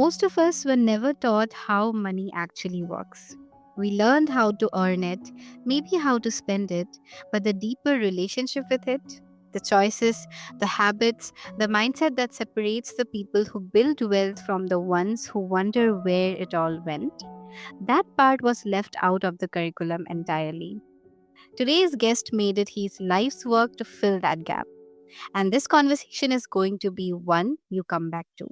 Most of us were never taught how money actually works. We learned how to earn it, maybe how to spend it, but the deeper relationship with it, the choices, the habits, the mindset that separates the people who build wealth from the ones who wonder where it all went, that part was left out of the curriculum entirely. Today's guest made it his life's work to fill that gap. And this conversation is going to be one you come back to.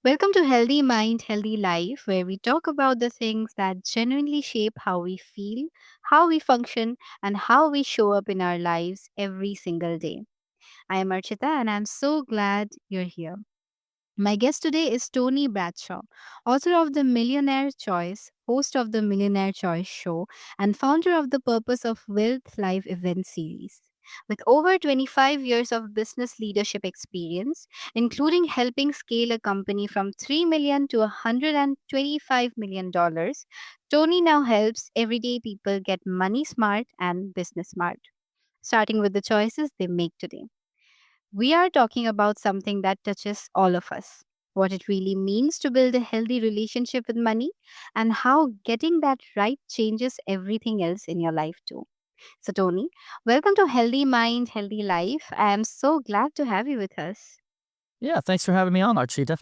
Welcome to Healthy Mind, Healthy Life, where we talk about the things that genuinely shape how we feel, how we function, and how we show up in our lives every single day. I am Archita, and I'm so glad you're here. My guest today is Tony Bradshaw, author of The Millionaire Choice, host of the Millionaire Choice Show, and founder of the Purpose of Wealth live event series. With over 25 years of business leadership experience, including helping scale a company from $3 million to $125 million, Tony now helps everyday people get money smart and business smart, starting with the choices they make today. We are talking about something that touches all of us, what it really means to build a healthy relationship with money, and how getting that right changes everything else in your life too. So, Tony, welcome to Healthy Mind, Healthy Life. I am so glad to have you with us. Yeah, thanks for having me on, Archita.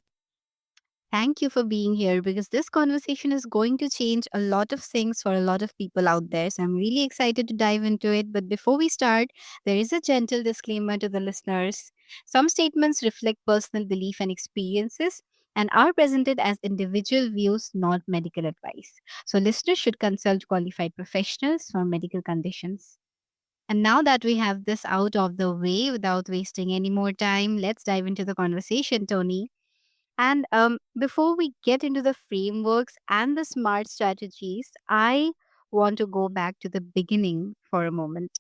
Thank you for being here because this conversation is going to change a lot of things for a lot of people out there. So I'm really excited to dive into it. But before we start, there is a gentle disclaimer to the listeners. Some statements reflect personal belief and experiences and are presented as individual views, not medical advice. So listeners should consult qualified professionals for medical conditions. And now that we have this out of the way without wasting any more time, let's dive into the conversation, Tony. And before we get into the frameworks and the smart strategies, I want to go back to the beginning for a moment.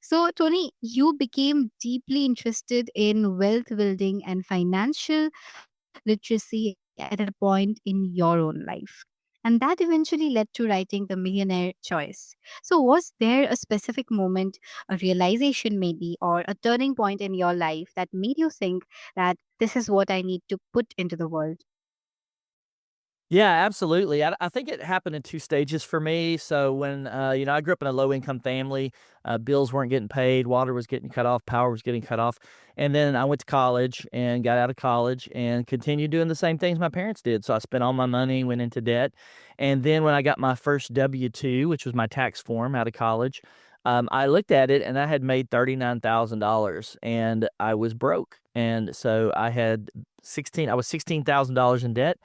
So, Tony, you became deeply interested in wealth building and financial literacy at a point in your own life. And that eventually led to writing The Millionaire Choice. So, was there a specific moment, a realization maybe, or a turning point in your life that made you think that this is what I need to put into the world? Yeah, absolutely. I think it happened in two stages for me. So when I grew up in a low income family, bills weren't getting paid, water was getting cut off, power was getting cut off, and then I went to college and got out of college and continued doing the same things my parents did. So I spent all my money, went into debt, and then when I got my first W-2, which was my tax form out of college, I looked at it and I had made $39,000 and I was broke, and so I was $16,000 in debt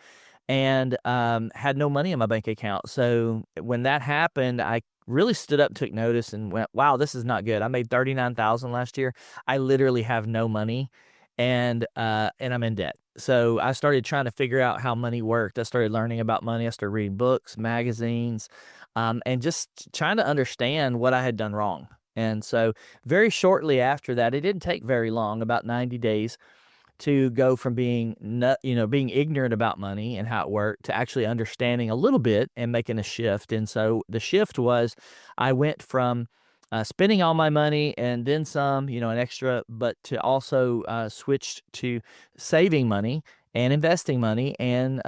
and had no money in my bank account. So when that happened, I really stood up, took notice, and went, "Wow, this is not good. I made 39,000 last year. I literally have no money, and I'm in debt." So I started trying to figure out how money worked. I started learning about money. I started reading books, magazines, and just trying to understand what I had done wrong. And so very shortly after that, it didn't take very long, about 90 days, to go from being ignorant about money and how it worked to actually understanding a little bit and making a shift. And so the shift was I went from spending all my money and then some, an extra, but to also switch to saving money and investing money and,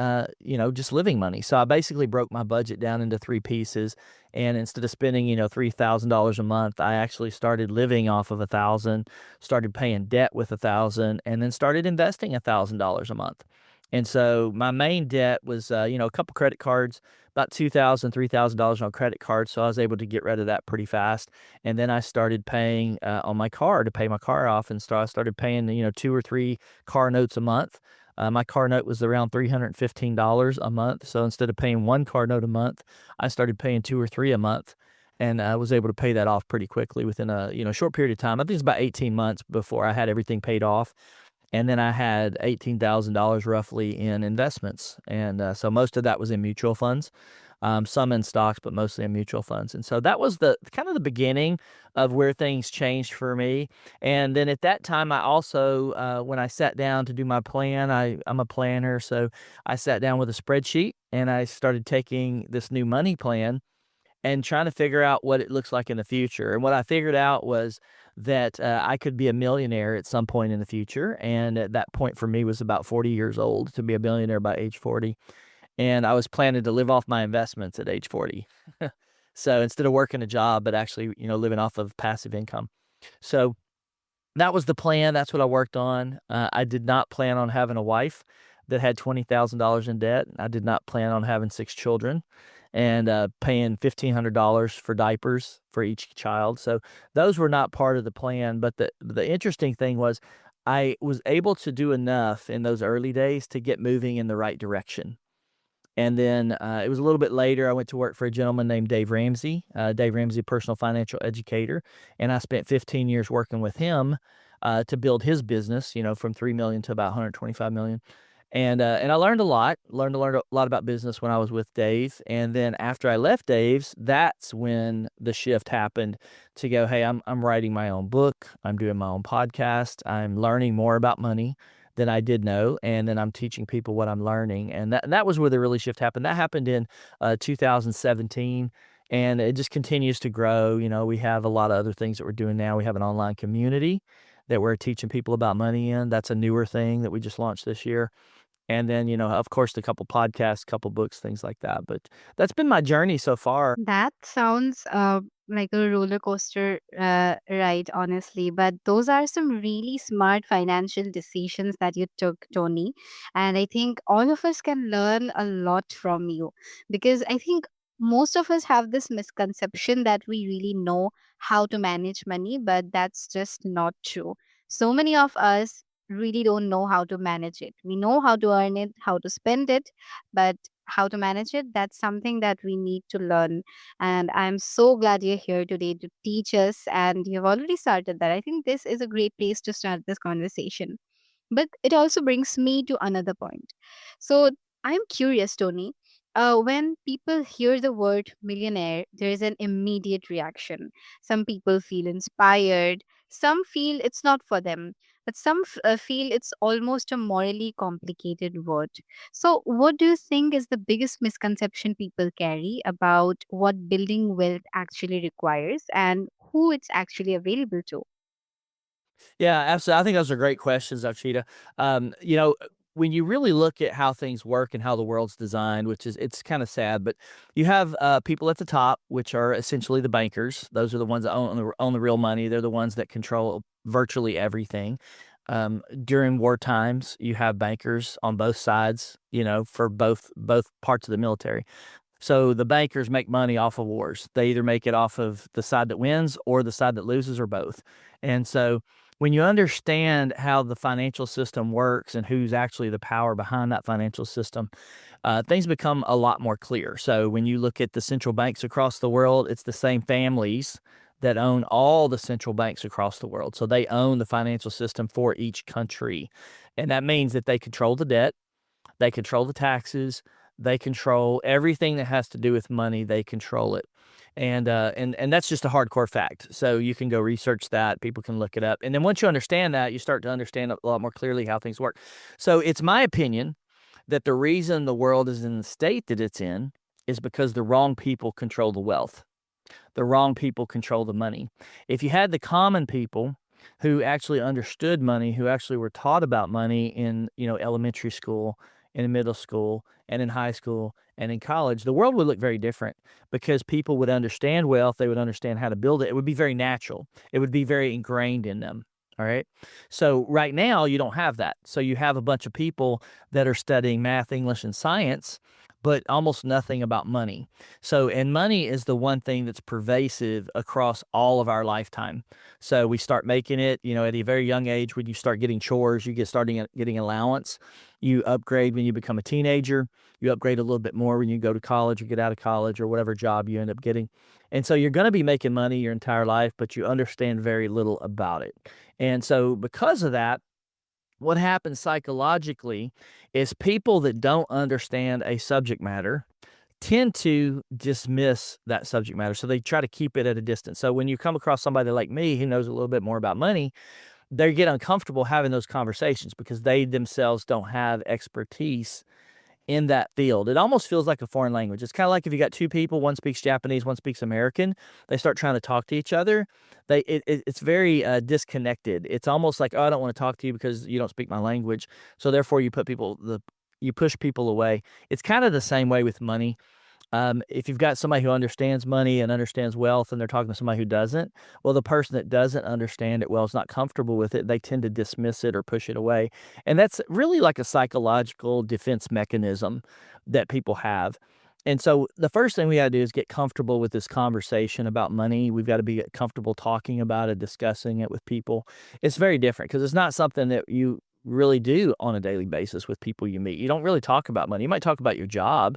just living money. So I basically broke my budget down into three pieces. And instead of spending, $3,000 a month, I actually started living off of 1,000, started paying debt with 1,000, and then started investing $1,000 a month. And so my main debt was, a couple credit cards, about $2,000, $3,000 on credit cards. So I was able to get rid of that pretty fast. And then I started paying on my car to pay my car off, and I started paying, two or three car notes a month. My car note was around $315 a month. So instead of paying one car note a month, I started paying two or three a month, and I was able to pay that off pretty quickly within a short period of time. I think it's about 18 months before I had everything paid off. And then I had $18,000 roughly in investments. And so most of that was in mutual funds, some in stocks, but mostly in mutual funds. And so that was the kind of the beginning of where things changed for me. And then at that time, I also, when I sat down to do my plan, I'm a planner. So I sat down with a spreadsheet and I started taking this new money plan and trying to figure out what it looks like in the future. And what I figured out was that I could be a millionaire at some point in the future. And at that point for me was about 40 years old to be a millionaire by age 40. And I was planning to live off my investments at age 40. So instead of working a job, but actually, living off of passive income. So that was the plan. That's what I worked on. I did not plan on having a wife that had $20,000 in debt. I did not plan on having 6 children and paying $1,500 for diapers for each child. So those were not part of the plan. But the interesting thing was I was able to do enough in those early days to get moving in the right direction. And then, it was a little bit later, I went to work for a gentleman named Dave Ramsey, personal financial educator, and I spent 15 years working with him, to build his business, from 3,000,000 to about 125,000,000. And I learned a lot about business when I was with Dave. And then after I left Dave's, that's when the shift happened to go, "Hey, I'm writing my own book. I'm doing my own podcast. I'm learning more about money than I did know, and then I'm teaching people what I'm learning." And that was where the really shift happened. That happened in 2017, and it just continues to grow. We have a lot of other things that we're doing now. We have an online community that we're teaching people about money in. That's a newer thing that we just launched this year. And then, of course, a couple podcasts, couple books, things like that. But that's been my journey so far. That sounds like a roller coaster ride, honestly. But those are some really smart financial decisions that you took, Tony. And I think all of us can learn a lot from you, because I think most of us have this misconception that we really know how to manage money, but that's just not true. So many of us really don't know how to manage it. We know how to earn it, how to spend it, but how to manage it, that's something that we need to learn. And I'm so glad you're here today to teach us, and you've already started that. I think this is a great place to start this conversation. But it also brings me to another point. So I'm curious, Tony. When people hear the word millionaire, there is an immediate reaction. Some people feel inspired, some feel it's not for them, but some feel it's almost a morally complicated word. So, what do you think is the biggest misconception people carry about what building wealth actually requires and who it's actually available to? Yeah, absolutely. I think those are great questions, Archita. When you really look at how things work and how the world's designed, which is it's kind of sad, but you have people at the top, which are essentially the bankers. Those are the ones that own the real money. They're the ones that control virtually everything. During war times, you have bankers on both sides. For both parts of the military. So the bankers make money off of wars. They either make it off of the side that wins or the side that loses or both. And so when you understand how the financial system works and who's actually the power behind that financial system, things become a lot more clear. So when you look at the central banks across the world, it's the same families that own all the central banks across the world. So they own the financial system for each country. And that means that they control the debt, they control the taxes. They control everything that has to do with money. They control it, and that's just a hardcore fact. So you can go research that. People can look it up, and then once you understand that, you start to understand a lot more clearly how things work. So it's my opinion that the reason the world is in the state that it's in is because the wrong people control the wealth. The wrong people control the money. If you had the common people who actually understood money, who actually were taught about money in, elementary school, in middle school, and in high school, and in college, the world would look very different because people would understand wealth, they would understand how to build it. It would be very natural. It would be very ingrained in them. All right. So right now you don't have that. So you have a bunch of people that are studying math, English, and science, but almost nothing about money. So, and money is the one thing that's pervasive across all of our lifetime. So we start making it, at a very young age. When you start getting chores, you get starting getting allowance. You upgrade when you become a teenager. You upgrade a little bit more when you go to college or get out of college or whatever job you end up getting. And so you're going to be making money your entire life, but you understand very little about it. And so because of that, what happens psychologically is people that don't understand a subject matter tend to dismiss that subject matter. So they try to keep it at a distance. So when you come across somebody like me who knows a little bit more about money, they get uncomfortable having those conversations because they themselves don't have expertise in that field. It almost feels like a foreign language. It's kind of like if you got two people, one speaks Japanese, one speaks American, they start trying to talk to each other. It's very disconnected. It's almost like, oh, I don't want to talk to you because you don't speak my language. So therefore, you push people away. It's kind of the same way with money. If you've got somebody who understands money and understands wealth and they're talking to somebody who doesn't, well, the person that doesn't understand it well is not comfortable with it. They tend to dismiss it or push it away. And that's really like a psychological defense mechanism that people have. And so the first thing we got to do is get comfortable with this conversation about money. We've got to be comfortable talking about it, discussing it with people. It's very different because it's not something that you really do on a daily basis with people you meet. You don't really talk about money. You might talk about your job,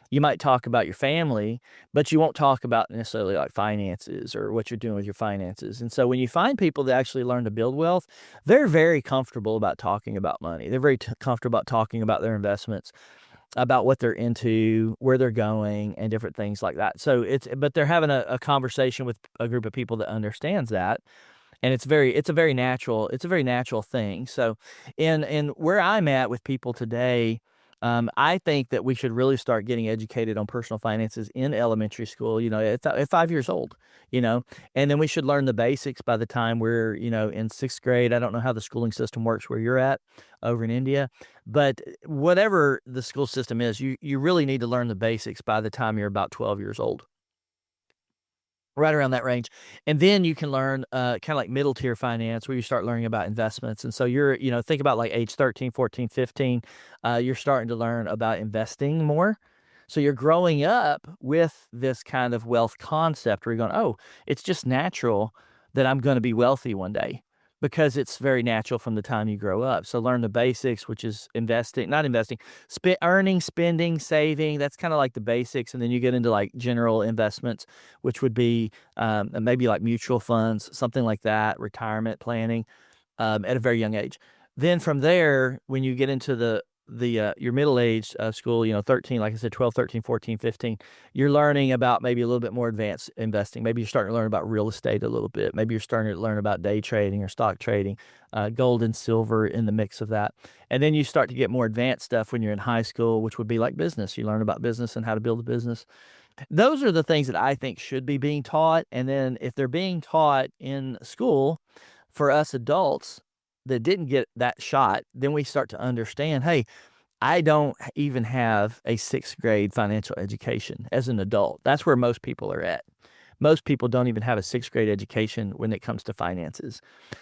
you might talk about your family, but you won't talk about necessarily like finances or what you're doing with your finances. And so when you find people that actually learn to build wealth, they're very comfortable about talking about money. They're very comfortable about talking about their investments, about what they're into, where they're going, and different things like that. So but they're having a conversation with a group of people that understands that. And it's a very natural thing. So in where I'm at with people today, I think that we should really start getting educated on personal finances in elementary school, at 5 years old, you know, and then we should learn the basics by the time we're, in sixth grade. I don't know how the schooling system works where you're at over in India, but whatever the school system is, you really need to learn the basics by the time you're about 12 years old. Right around that range, and then you can learn, kinda like middle tier finance where you start learning about investments, and so think about, like, age 13, 14, 15, you're starting to learn about investing more. So you're growing up with this kind of wealth concept where you're going, "Oh, it's just natural that I'm gonna be wealthy one day," because it's very natural from the time you grow up. So learn the basics, which is earning, spending, saving, that's kinda like the basics, and then you get into, like, general investments, which would be, maybe like mutual funds, something like that, retirement planning, at a very young age. Then from there, when you get into your middle age, school, 13, like I said, 12, 13, 14, 15, you're learning about maybe a little bit more advanced investing. Maybe you're starting to learn about real estate a little bit. Maybe you're starting to learn about day trading or stock trading, gold and silver in the mix of that. And then you start to get more advanced stuff when you're in high school, which would be like business. You learn about business and how to build a business. Those are the things that I think should be being taught, and then if they're being taught in school, for us adults that didn't get that shot, then we start to understand, "Hey, I don't even have a 6th grade financial education as an adult." That's where most people are at. Most people don't even have a 6th grade education when it comes to finances.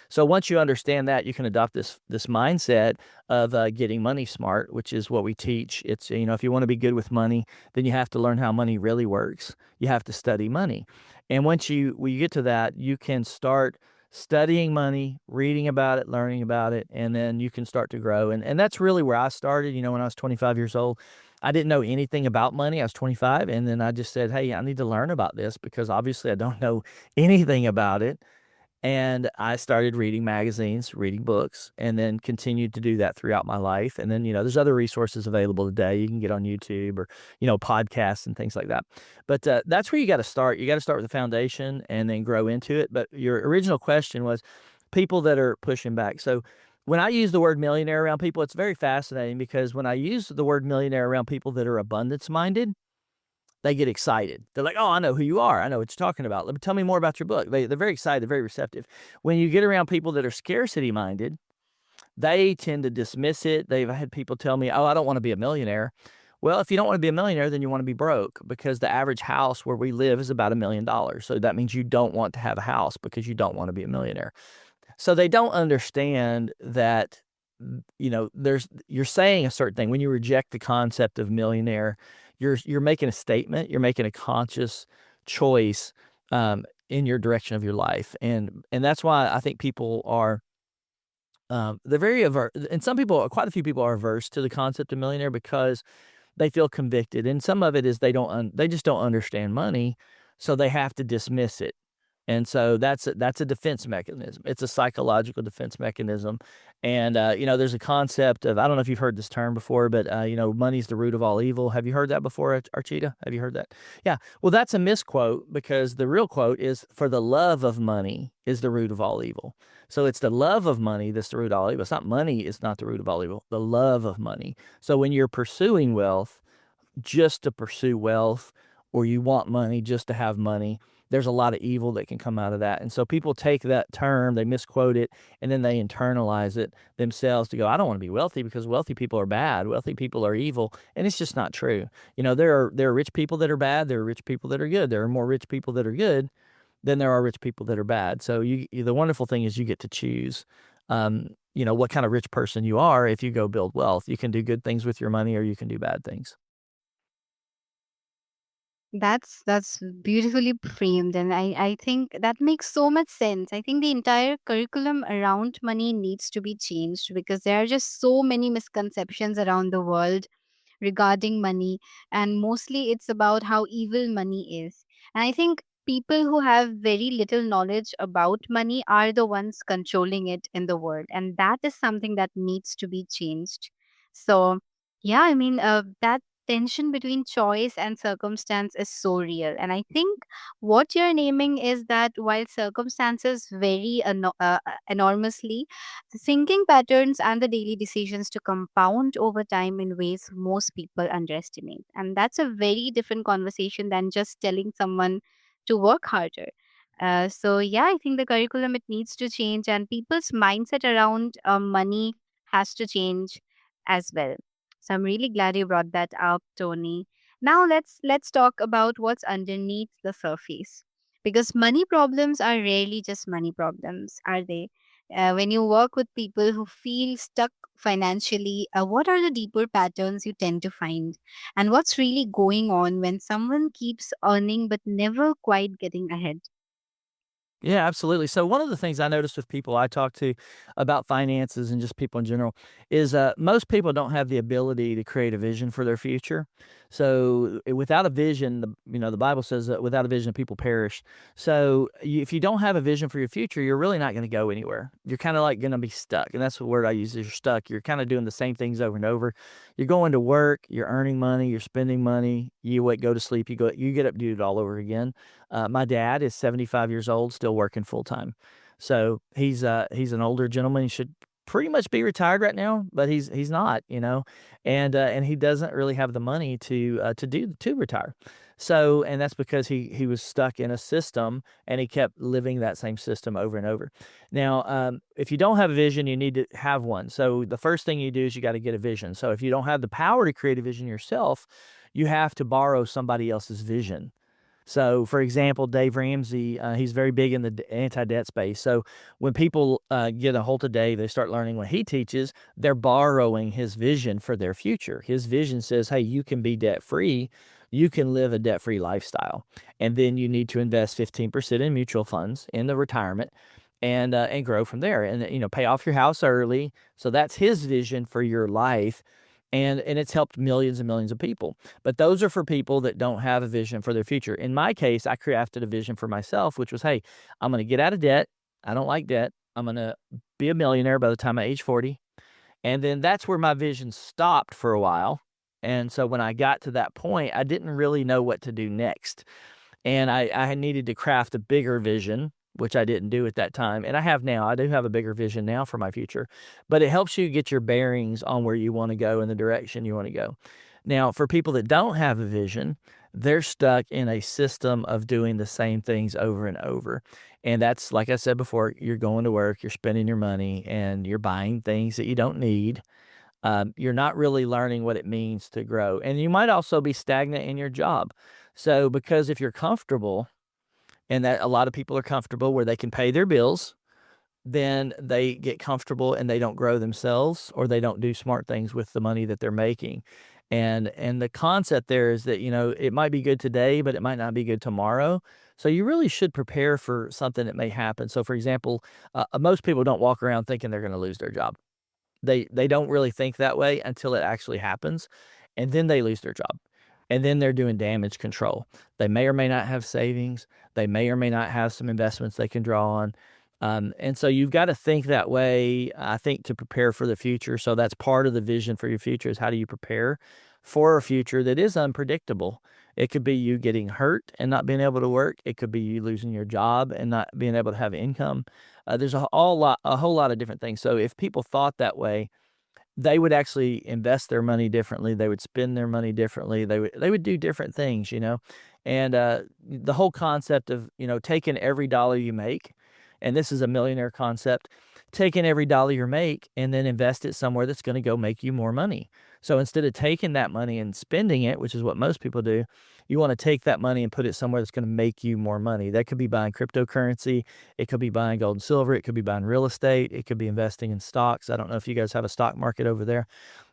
So once you understand that, you can adopt this mindset of, getting money smart, which is what we teach. It's, if you wanna be good with money, then you have to learn how money really works. You have to study money. And when you get to that, you can start studying money, reading about it, learning about it, and then you can start to grow. And that's really where I started, when I was 25 years old. I didn't know anything about money. I was 25, and then I just said, "Hey, I need to learn about this because obviously I don't know anything about it." And I started reading magazines, reading books, and then continued to do that throughout my life. And then, there's other resources available today. You can get on YouTube or, podcasts and things like that. But that's where you got to start. You got to start with the foundation and then grow into it. But your original question was people that are pushing back. So when I use the word millionaire around people, it's very fascinating because when I use the word millionaire around people that are abundance minded, they get excited. They're like, "Oh, I know who you are. I know what you're talking about. Let me tell me more about your book." They're very excited, very receptive. When you get around people that are scarcity minded, they tend to dismiss it. They've had people tell me, "Oh, I don't want to be a millionaire." Well, if you don't want to be a millionaire, then you want to be broke because the average house where we live is about $1 million. So that means you don't want to have a house because you don't want to be a millionaire. So they don't understand that, you're saying a certain thing. When you reject the concept of millionaire, you're making a statement, you're making a conscious choice, in your direction of your life. And that's why I think people are, they're very averse, and quite a few people are averse to the concept of millionaire because they feel convicted. And some of it is they just don't understand money, so they have to dismiss it. And so that's a defense mechanism. It's a psychological defense mechanism. And, there's a concept of, I don't know if you've heard this term before, but, money's the root of all evil. Have you heard that before, Archita? Have you heard that? Yeah. Well, that's a misquote because the real quote is, for the love of money is the root of all evil. So it's the love of money that's the root of all evil. It's not money is not the root of all evil, the love of money. So when you're pursuing wealth, just to pursue wealth, or you want money just to have money, there's a lot of evil that can come out of that. And so people take that term, they misquote it, and then they internalize it themselves to go, I don't want to be wealthy because wealthy people are bad. Wealthy people are evil. And it's just not true. There are rich people that are bad. There are rich people that are good. There are more rich people that are good than there are rich people that are bad. So the wonderful thing is you get to choose, what kind of rich person you are. If you go build wealth, you can do good things with your money or you can do bad things. That's beautifully framed, and I think that makes so much sense. I think the entire curriculum around money needs to be changed because there are just so many misconceptions around the world regarding money, and mostly it's about how evil money is. And I think people who have very little knowledge about money are the ones controlling it in the world, and that is something that needs to be changed. So yeah, I mean, that tension between choice and circumstance is so real, and I think what you're naming is that while circumstances vary enormously, the thinking patterns and the daily decisions to compound over time in ways most people underestimate. And that's a very different conversation than just telling someone to work harder. So, yeah, I think the curriculum it needs to change, and people's mindset around money has to change as well. So, I'm really glad you brought that up, Tony. Now, let's talk about what's underneath the surface, because money problems are rarely just money problems, are they? When you work with people who feel stuck financially, what are the deeper patterns you tend to find? And what's really going on when someone keeps earning but never quite getting ahead? Yeah, absolutely. So one of the things I noticed with people I talk to about finances and just people in general is most people don't have the ability to create a vision for their future. So without a vision, the Bible says that without a vision, people perish. So if you don't have a vision for your future, you're really not going to go anywhere. You're kind of like going to be stuck, and that's the word I use is you're stuck. You're kind of doing the same things over and over. You're going to work, you're earning money, you're spending money. You wait, go to sleep, you get up, do it all over again. My dad is 75 years old, still working full time. So he's an older gentleman. He should pretty much be retired right now, but he's not, and he doesn't really have the money to retire. So, and that's because he was stuck in a system and he kept living that same system over and over. Now, if you don't have a vision, you need to have one. So the first thing you do is you got to get a vision. So if you don't have the power to create a vision yourself, you have to borrow somebody else's vision. So, for example, Dave Ramsey, he's very big in the anti-debt space. So, when people get a hold of Dave, they start learning what he teaches. They're borrowing his vision for their future. His vision says, "Hey, you can be debt free. You can live a debt free lifestyle, and then you need to invest 15% in mutual funds in the retirement." And grow from there, and pay off your house early. So that's his vision for your life, and it's helped millions and millions of people. But those are for people that don't have a vision for their future. In my case, I crafted a vision for myself, which was, hey, I'm going to get out of debt. I don't like debt. I'm going to be a millionaire by the time I'm age 40. And then that's where my vision stopped for a while. And so when I got to that point, I didn't really know what to do next. And I needed to craft a bigger vision, which I didn't do at that time, and I have now. I do have a bigger vision now for my future, but it helps you get your bearings on where you wanna go and the direction you wanna go. Now, for people that don't have a vision, they're stuck in a system of doing the same things over and over, and that's like I said before, you're going to work, you're spending your money, and you're buying things that you don't need. You're not really learning what it means to grow. And you might also be stagnant in your job. So, because if you're comfortable, and that a lot of people are comfortable where they can pay their bills, then they get comfortable and they don't grow themselves or they don't do smart things with the money that they're making. And the concept there is that, it might be good today, but it might not be good tomorrow. So you really should prepare for something that may happen. So for example, most people don't walk around thinking they're going to lose their job. They don't really think that way until it actually happens, and then they lose their job. and then they're doing damage control. They may or may not have savings. They may or may not have some investments they can draw on. And so you've got to think that way, I think, to prepare for the future. So that's part of the vision for your future is how do you prepare for a future that is unpredictable? It could be you getting hurt and not being able to work. It could be you losing your job and not being able to have income. There's a whole lot of different things. So if people thought that way, they would actually invest their money differently, they would spend their money differently, they would do different things, you know? And, the whole concept of, taking every dollar you make, and this is a millionaire concept, taking every dollar you make and then invest it somewhere that's gonna go make you more money. So instead of taking that money and spending it, which is what most people do, you wanna take that money and put it somewhere that's gonna make you more money. That could be buying cryptocurrency, it could be buying gold and silver, it could be buying real estate, it could be investing in stocks. I don't know if you guys have a stock market over there,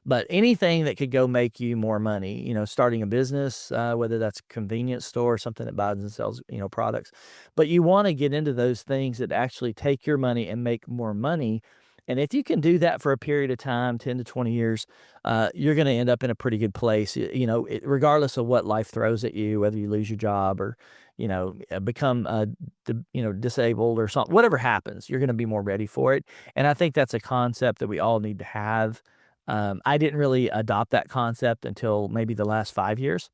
but anything that could go make you more money, starting a business, whether that's a convenience store or something that buys and sells, products. But you want to get into those things that actually take your money and make more money. And if you can do that for a period of time, 10 to 20 years, you're going to end up in a pretty good place, regardless of what life throws at you, whether you lose your job or, become, disabled or something, whatever happens, you're going to be more ready for it. And I think that's a concept that we all need to have. I didn't really adopt that concept until maybe the last 5 years.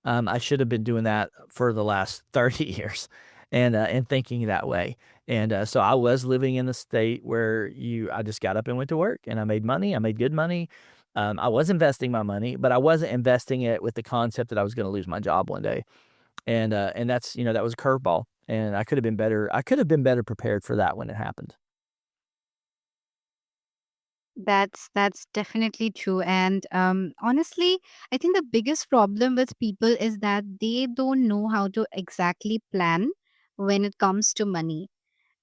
I should have been doing that for the last 30 years and thinking that way. And, so I was living in a state where I just got up and went to work and I made money. I made good money. I was investing my money, but I wasn't investing it with the concept that I was gonna lose my job one day. And that's, that was a curveball, and I could have been better prepared for that when it happened. That's definitely true. And honestly, I think the biggest problem with people is that they don't know how to exactly plan when it comes to money.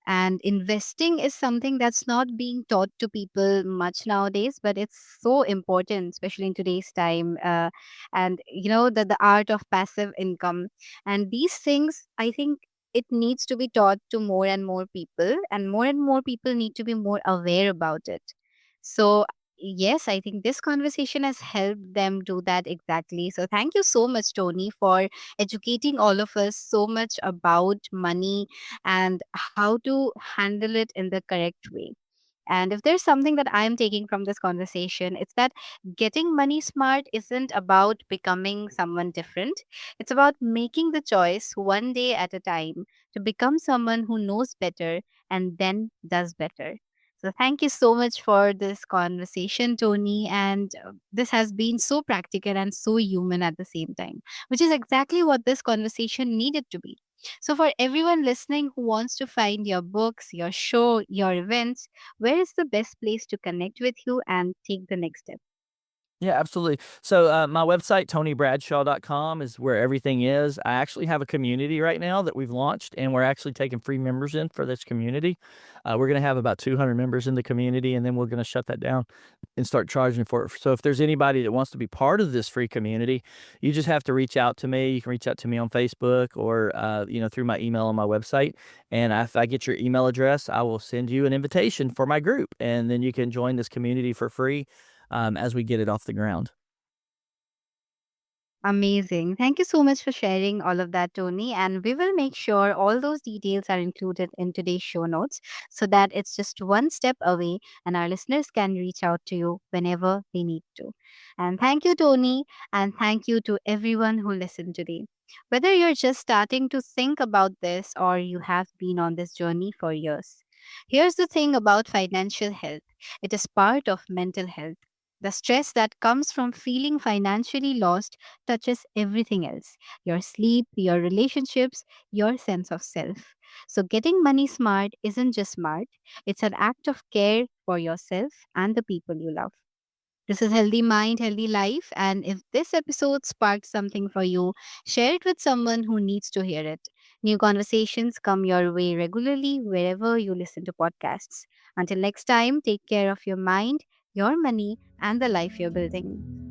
And investing is something that's not being taught to people much nowadays, but it's so important, especially in today's time. And the art of passive income and these things, I think it needs to be taught to more and more people need to be more aware about it. So yes, I think this conversation has helped them do that exactly. So thank you so much, Tony, for educating all of us so much about money and how to handle it in the correct way. And if there's something that I'm taking from this conversation, it's that getting money smart isn't about becoming someone different. It's about making the choice one day at a time to become someone who knows better and then does better. So, thank you so much for this conversation, Tony. And this has been so practical and so human at the same time, which is exactly what this conversation needed to be. So, for everyone listening who wants to find your books, your show, your events, where is the best place to connect with you and take the next step? Yeah, absolutely. So, my website, TonyBradshaw.com, is where everything is. I actually have a community right now that we've launched, and we're actually taking free members in for this community. We're going to have about 200 members in the community, and then we're going to shut that down and start charging for it. So, if there's anybody that wants to be part of this free community, you just have to reach out to me. You can reach out to me on Facebook or, through my email on my website. And if I get your email address, I will send you an invitation for my group, and then you can join this community for free as we get it off the ground. Amazing. Thank you so much for sharing all of that, Tony. And we will make sure all those details are included in today's show notes so that it's just one step away and our listeners can reach out to you whenever they need to. And thank you, Tony. And thank you to everyone who listened today. Whether you're just starting to think about this or you have been on this journey for years. Here's the thing about financial health it is part of mental health. The stress that comes from feeling financially lost touches everything else your sleep, your relationships, your sense of self. So, getting money smart isn't just smart, it's an act of care for yourself and the people you love. This is Healthy Mind, Healthy Life. And if this episode sparked something for you, share it with someone who needs to hear it. New conversations come your way regularly wherever you listen to podcasts. Until next time, take care of your mind, your money, and the life you're building.